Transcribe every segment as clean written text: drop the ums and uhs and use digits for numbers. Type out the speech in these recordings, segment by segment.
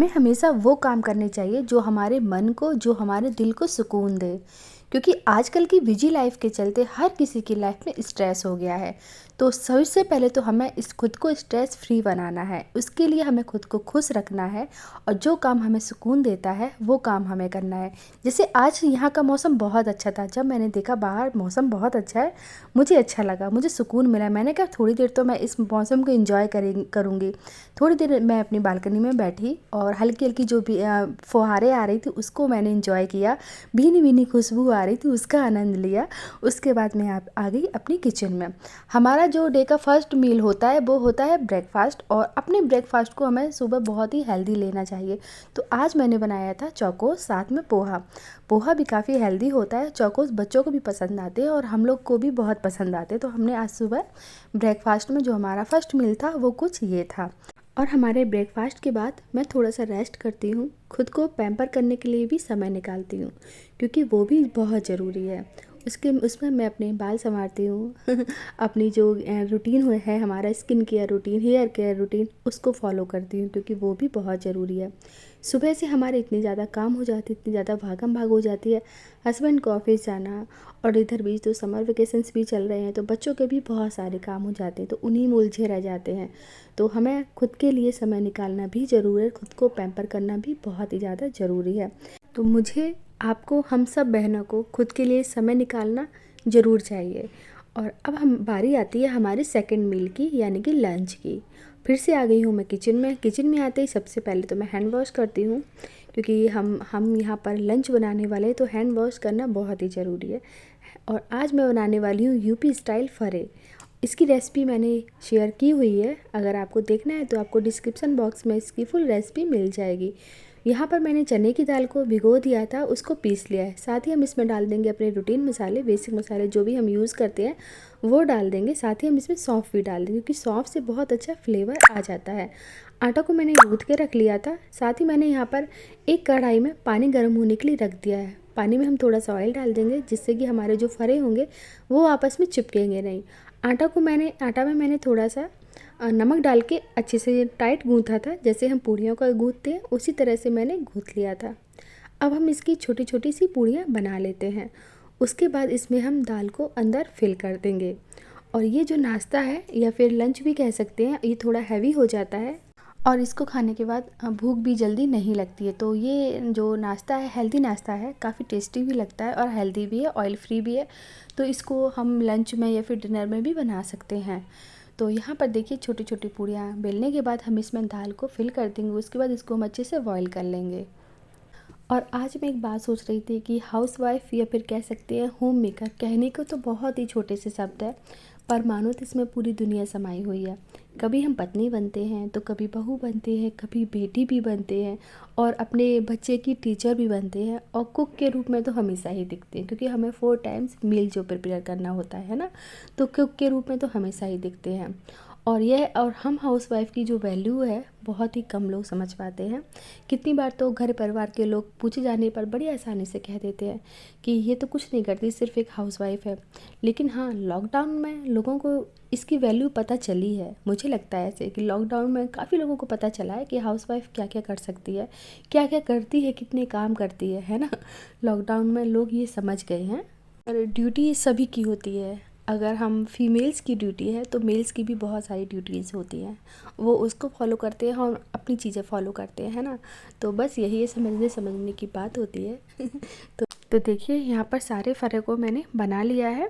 हमें हमेशा वो काम करने चाहिए जो हमारे मन को, जो हमारे दिल को सुकून दे। क्योंकि आजकल की बिजी लाइफ के चलते हर किसी की लाइफ में स्ट्रेस हो गया है। तो सबसे पहले तो हमें इस खुद को स्ट्रेस फ्री बनाना है, उसके लिए हमें खुद को खुश रखना है और जो काम हमें सुकून देता है वो काम हमें करना है। जैसे आज यहाँ का मौसम बहुत अच्छा था, जब मैंने देखा बाहर मौसम बहुत अच्छा है, मुझे अच्छा लगा, मुझे सुकून मिला। मैंने कहा थोड़ी देर तो मैं इस मौसम को एंजॉय करूँगी। थोड़ी देर मैं अपनी बालकनी में बैठी और हल्की हल्की जो भी फुहारें आ रही थी उसको मैंने एंजॉय किया, भीनी भीनी खुशबू आ रही थी, उसका आनंद लिया। उसके बाद मैं आ गई अपनी किचन में। हमारा जो डे का फर्स्ट मील होता है वो होता है ब्रेकफास्ट, और अपने ब्रेकफास्ट को हमें सुबह बहुत ही हेल्दी लेना चाहिए। तो आज मैंने बनाया था चौकोस, साथ में पोहा। पोहा भी काफ़ी हेल्दी होता है, चौकोस बच्चों को भी पसंद आते हैं और हम लोग को भी बहुत पसंद आते हैं। तो हमने आज सुबह ब्रेकफास्ट में जो हमारा फर्स्ट मील था वो कुछ ये था। और हमारे ब्रेकफास्ट के बाद मैं थोड़ा सा रेस्ट करती हूँ, खुद को पैम्पर करने के लिए भी समय निकालती हूँ, क्योंकि वो भी बहुत ज़रूरी है। उसमें मैं अपने बाल संवारती हूँ अपनी जो रूटीन है, हमारा skin care routine, hair care routine, उसको फॉलो करती हूँ, क्योंकि वो भी बहुत ज़रूरी है। सुबह से हमारे इतनी ज़्यादा काम हो जाती है, इतनी ज़्यादा भागम भाग हो जाती है, हस्बैंड को ऑफिस जाना, और इधर बीच तो समर वेकेशंस भी चल रहे हैं, तो बच्चों के भी बहुत सारे काम हो जाते हैं, तो उन्हीं में उलझे रह जाते हैं। तो हमें खुद के लिए समय निकालना भी ज़रूरी है, खुद को पैम्पर करना भी बहुत ही ज़्यादा ज़रूरी है। तो मुझे, आपको, हम सब बहनों को खुद के लिए समय निकालना ज़रूर चाहिए। और अब हम बारी आती है हमारे सेकंड मील की, यानी कि लंच की। फिर से आ गई हूँ मैं किचन में। किचन में आते ही सबसे पहले तो मैं हैंड वॉश करती हूँ, क्योंकि हम यहाँ पर लंच बनाने वाले हैं, तो हैंड वॉश करना बहुत ही ज़रूरी है। और आज मैं बनाने वाली हूँ यूपी स्टाइल फरे। इसकी रेसिपी मैंने शेयर की हुई है, अगर आपको देखना है तो आपको डिस्क्रिप्शन बॉक्स में इसकी फुल रेसिपी मिल जाएगी। यहाँ पर मैंने चने की दाल को भिगो दिया था, उसको पीस लिया है। साथ ही हम इसमें डाल देंगे अपने रूटीन मसाले, बेसिक मसाले जो भी हम यूज़ करते हैं वो डाल देंगे। साथ ही हम इसमें सौंफ भी डाल देंगे, क्योंकि सौंफ से बहुत अच्छा फ्लेवर आ जाता है। आटा को मैंने गूँथ के रख लिया था। साथ ही मैंने यहाँ पर एक कढ़ाई में पानी गर्म होने के लिए रख दिया है। पानी में हम थोड़ा सा ऑयल डाल देंगे, जिससे कि हमारे जो फरे होंगे वो आपस में चिपकेंगे नहीं। आटा में मैंने थोड़ा सा नमक डाल के अच्छे से टाइट गूँथा था, जैसे हम पूड़ियों का गूँथते हैं उसी तरह से मैंने गूँथ लिया था। अब हम इसकी छोटी छोटी सी पूड़ियाँ बना लेते हैं। उसके बाद इसमें हम दाल को अंदर फिल कर देंगे। और ये जो नाश्ता है, या फिर लंच भी कह सकते हैं, ये थोड़ा हैवी हो जाता है और इसको खाने के बाद भूख भी जल्दी नहीं लगती है। तो ये जो नाश्ता है हेल्दी नाश्ता है, काफ़ी टेस्टी भी लगता है और हेल्दी भी है, ऑयल फ्री भी है। तो इसको हम लंच में या फिर डिनर में भी बना सकते हैं। तो यहाँ पर देखिए छोटी छोटी पूड़ियाँ बेलने के बाद हम इसमें दाल को फिल कर देंगे। उसके बाद इसको हम अच्छे से बॉईल कर लेंगे। और आज मैं एक बात सोच रही थी कि हाउसवाइफ, या फिर कह सकते हैं होम मेकर, कहने को तो बहुत ही छोटे से शब्द है, पर मानो तो इसमें पूरी दुनिया समाई हुई है। कभी हम पत्नी बनते हैं, तो कभी बहू बनते हैं, कभी बेटी भी बनते हैं, और अपने बच्चे की टीचर भी बनते हैं, और कुक के रूप में तो हमेशा ही दिखते हैं, क्योंकि हमें 4 टाइम्स मील जो प्रिपेयर करना होता है ना, तो कुक के रूप में तो हमेशा ही दिखते हैं। और हम हाउसवाइफ की जो वैल्यू है बहुत ही कम लोग समझ पाते हैं। कितनी बार तो घर परिवार के लोग पूछे जाने पर बड़ी आसानी से कह देते हैं कि ये तो कुछ नहीं करती, सिर्फ एक हाउसवाइफ है। लेकिन हाँ, लॉकडाउन में लोगों को इसकी वैल्यू पता चली है। मुझे लगता है ऐसे कि लॉकडाउन में काफ़ी लोगों को पता चला है कि हाउसवाइफ क्या क्या कर सकती है, क्या क्या करती है, कितने काम करती है ना। लॉकडाउन में लोग ये समझ गए हैं। और ड्यूटी सभी की होती है। अगर हम फीमेल्स की ड्यूटी है तो मेल्स की भी बहुत सारी ड्यूटीज़ होती हैं, वो उसको फॉलो करते हैं और अपनी चीज़ें फॉलो करते हैं, है ना। तो बस यही है, समझने की बात होती है। तो देखिए यहाँ पर सारे फरे को मैंने बना लिया है।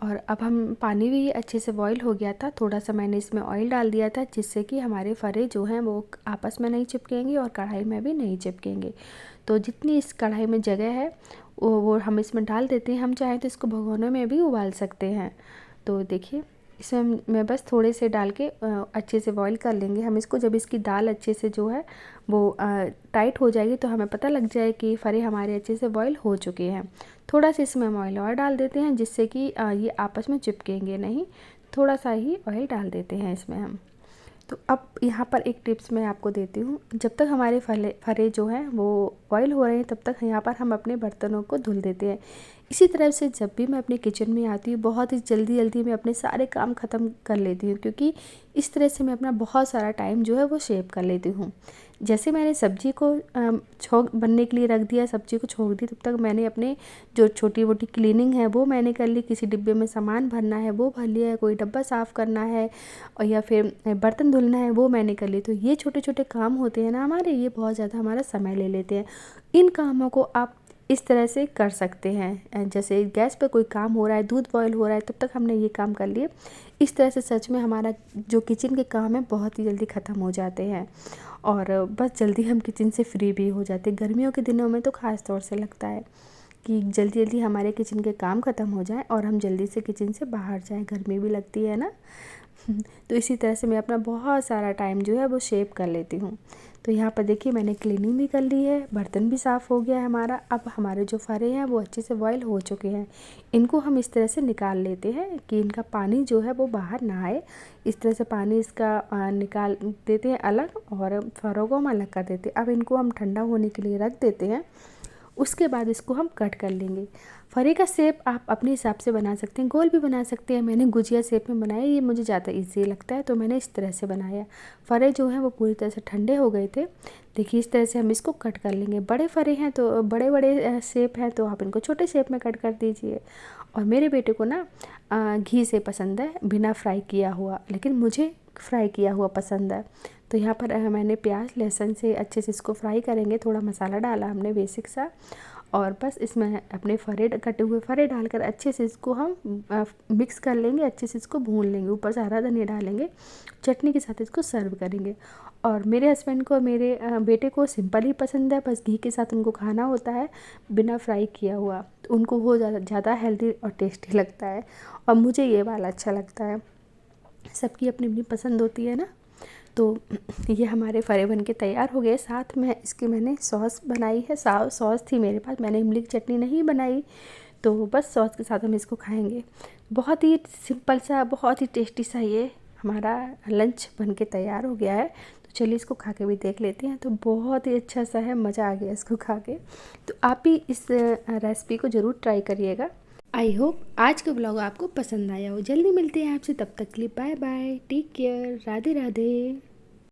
और अब हम, पानी भी अच्छे से बॉईल हो गया था, थोड़ा सा मैंने इसमें ऑयल डाल दिया था, जिससे कि हमारे फरे जो हैं वो आपस में नहीं चिपकेंगे और कढ़ाई में भी नहीं चिपकेंगे। तो जितनी इस कढ़ाई में जगह है वो हम इसमें डाल देते हैं। हम चाहें तो इसको भगोने में भी उबाल सकते हैं। तो देखिए इसमें मैं बस थोड़े से डाल के अच्छे से बॉईल कर लेंगे हम इसको। जब इसकी दाल अच्छे से जो है वो टाइट हो जाएगी, तो हमें पता लग जाए कि फरे हमारे अच्छे से बॉईल हो चुके हैं। थोड़ा सा इसमें हम ऑयल और डाल देते हैं, जिससे कि ये आपस में चिपकेंगे नहीं। थोड़ा सा ही ऑयल डाल देते हैं इसमें हम। तो अब यहाँ पर एक टिप्स मैं आपको देती हूँ। जब तक हमारे फरे जो हैं वो बॉईल हो रहे हैं, तब तक यहाँ पर हम अपने बर्तनों को धुल देते हैं। इसी तरह से जब भी मैं अपने किचन में आती हूँ, बहुत ही जल्दी जल्दी मैं अपने सारे काम ख़त्म कर लेती हूँ, क्योंकि इस तरह से मैं अपना बहुत सारा टाइम जो है वो सेव कर लेती हूँ। जैसे मैंने सब्ज़ी को छोंक बनने के लिए रख दिया, सब्ज़ी को छोंक दी, तब तक मैंने अपने जो छोटी मोटी क्लीनिंग है वो मैंने कर ली। किसी डिब्बे में सामान भरना है वो भर लिया है, कोई डब्बा साफ़ करना है और या फिर बर्तन धुलना है वो मैंने कर ली। तो ये छोटे छोटे काम होते हैं ना हमारे, ये बहुत ज़्यादा हमारा समय ले लेते हैं। इन कामों को आप इस तरह से कर सकते हैं। जैसे गैस पे कोई काम हो रहा है, दूध बॉयल हो रहा है, तब तक हमने ये काम कर लिए। इस तरह से सच में हमारा जो किचन के काम है बहुत ही जल्दी ख़त्म हो जाते हैं और बस जल्दी हम किचन से फ्री भी हो जाते हैं। गर्मियों के दिनों में तो ख़ास तौर से लगता है कि जल्दी जल्दी हमारे किचन के काम ख़त्म हो जाएं और हम जल्दी से किचन से बाहर जाएं। गर्मी भी लगती है ना। तो इसी तरह से मैं अपना बहुत सारा टाइम जो है वो सेव कर लेती हूँ। तो यहाँ पर देखिए मैंने क्लीनिंग भी कर ली है, बर्तन भी साफ़ हो गया है हमारा। अब हमारे जो फरे हैं वो अच्छे से बॉयल हो चुके हैं। इनको हम इस तरह से निकाल लेते हैं कि इनका पानी जो है वो बाहर ना आए। इस तरह से पानी इसका निकाल देते हैं अलग और फरों को हम अलग कर देते हैं। अब इनको हम ठंडा होने के लिए रख देते हैं। उसके बाद इसको हम कट कर लेंगे। फरे का शेप आप अपने हिसाब से बना सकते हैं, गोल भी बना सकते हैं। मैंने गुजिया शेप में बनाया, ये मुझे ज़्यादा इजी लगता है तो मैंने इस तरह से बनाया। फरे जो हैं वो पूरी तरह से ठंडे हो गए थे। देखिए इस तरह से हम इसको कट कर लेंगे। बड़े फरे हैं तो बड़े बड़े शेप हैं तो आप इनको छोटे शेप में कट कर दीजिए। और मेरे बेटे को ना घी से पसंद है, बिना फ्राई किया हुआ, लेकिन मुझे फ्राई किया हुआ पसंद है। तो यहाँ पर मैंने प्याज लहसुन से अच्छे से इसको फ्राई करेंगे। थोड़ा मसाला डाला हमने बेसिक सा और बस इसमें अपने फरे कटे हुए फरे डालकर अच्छे से इसको हम मिक्स कर लेंगे, अच्छे से इसको भून लेंगे। ऊपर से हरा धनिया डालेंगे, चटनी के साथ इसको सर्व करेंगे। और मेरे हस्बैंड को, मेरे बेटे को सिंपल ही पसंद है, बस घी के साथ उनको खाना होता है बिना फ्राई किया हुआ। तो उनको वो ज़्यादा हेल्दी और टेस्टी लगता है और मुझे ये वाला अच्छा लगता है। सबकी अपनी अपनी पसंद होती है ना। तो ये हमारे फरे बन के तैयार हो गए। साथ में इसकी मैंने सॉस बनाई है। सॉस थी मेरे पास, मैंने इमली की चटनी नहीं बनाई, तो बस सॉस के साथ हम इसको खाएंगे। बहुत ही सिंपल सा, बहुत ही टेस्टी सा ये हमारा लंच बन के तैयार हो गया है। तो चलिए इसको खा के भी देख लेते हैं। तो बहुत ही अच्छा सा है, मज़ा आ गया इसको खा के। तो आप भी इस रेसिपी को ज़रूर ट्राई करिएगा। आई होप आज का ब्लॉग आपको पसंद आया हो। जल्दी मिलते हैं आपसे, तब तक के लिए bye bye, take care, Radhe Radhe.